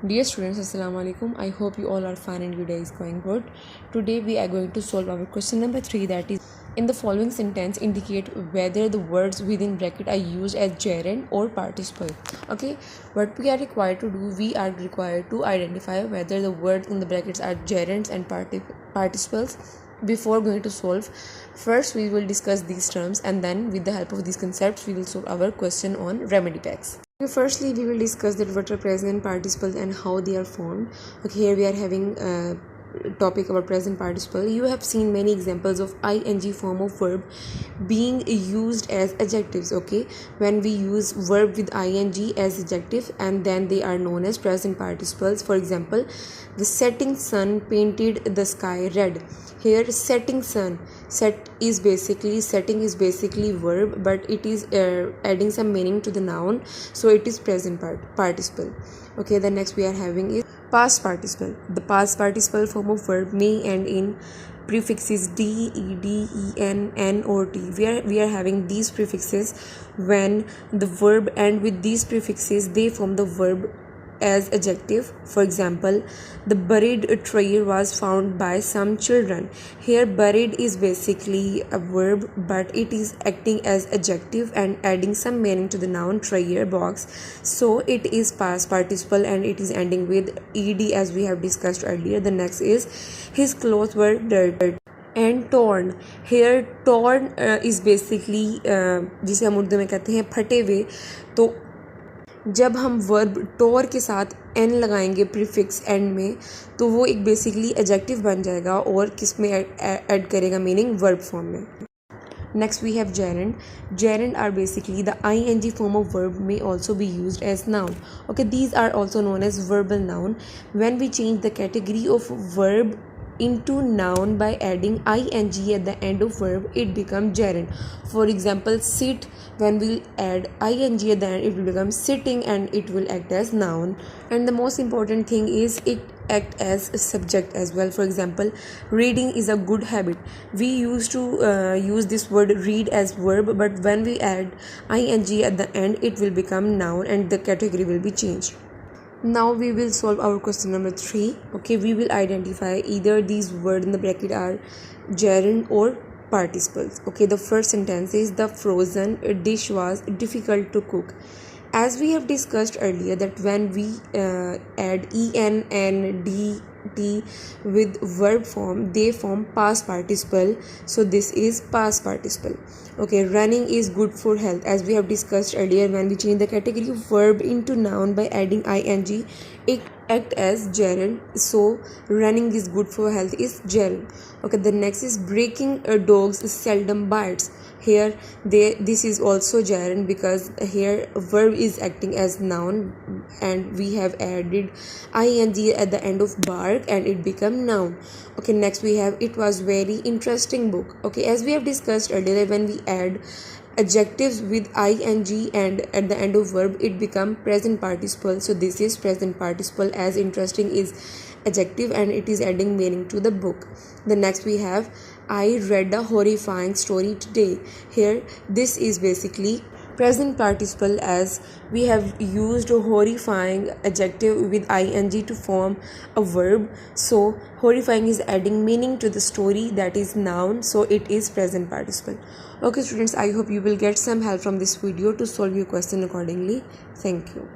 Dear students, Assalamu alaikum. I hope you all are fine and your day is going good. Today we are going to solve our question number 3, that is, in the following sentence indicate whether the words within bracket are used as gerund or participle. Okay, what we are required to do, we are required to identify whether the words in the brackets are gerunds and participles. Before going to solve, first we will discuss these terms, and then with the help of these concepts we will solve our question on remedy packs. Okay, firstly we will discuss that what are present participles and how they are formed. Okay, here we are having a topic about present participle. You have seen many examples of ing form of verb being used as adjectives. Okay, when we use verb with ing as adjective, and then they are known as present participles. For example, the setting sun painted the sky red. Here setting sun, setting is basically verb, but it is adding some meaning to the noun, so it is present participle. Okay, the next we are having is past participle. The past participle form of verb may end in prefixes d, ed, en, n or t. We are having these prefixes. When the verb end with these prefixes, they form the verb as adjective. For example, the buried treasure was found by some children. Here buried is basically a verb, but it is acting as adjective and adding some meaning to the noun treasure box, so it is past participle and it is ending with ed, as we have discussed earlier. The next is his clothes were dirty and torn. Here torn is basically जिसे हम उर्दू में कहते हैं फटे हुए. तो जब हम वर्ब टोर के साथ एन लगाएंगे प्रीफिक्स एंड में, तो वो एक बेसिकली एडजेक्टिव बन जाएगा और किस में ऐड करेगा मीनिंग, वर्ब फॉर्म में. Next we have gerund. Gerund are basically the ing form of verb, may also be used as noun. Okay, these are also known as verbal noun. When we change the category of verb into noun by adding ing at the end of verb, it becomes gerund. For example, sit, when we add ing at the end, it will become sitting and it will act as noun. And the most important thing is it act as a subject as well. For example, reading is a good habit. We used to use this word read as verb, but when we add ing at the end, it will become noun and the category will be changed. Now we will solve our question number 3. Okay, we will identify either these words in the bracket are gerund or participles. Okay, the first sentence is the frozen dish was difficult to cook. As we have discussed earlier, that when we add en and d t with verb form, they form past participle, so this is past participle. Okay, running is good for health. As we have discussed earlier, when we change the category of verb into noun by adding ing, it act as gerund, so running is good for health is gerund. Okay, the next is breaking dogs seldom bites. Here this is also gerund, because here verb is acting as noun and we have added ing at the end of bark and it become noun. Okay, next we have it was very interesting book. Okay, as we have discussed earlier, when we add adjectives with ing and at the end of verb, it become present participle, so this is present participle, as interesting is adjective and it is adding meaning to the book. The next we have I read a horrifying story today. Here this is basically present participle, as we have used a horrifying adjective with ing to form a verb, so horrifying is adding meaning to the story, that is noun, so it is present participle. Okay students, I hope you will get some help from this video to solve your question accordingly. Thank you.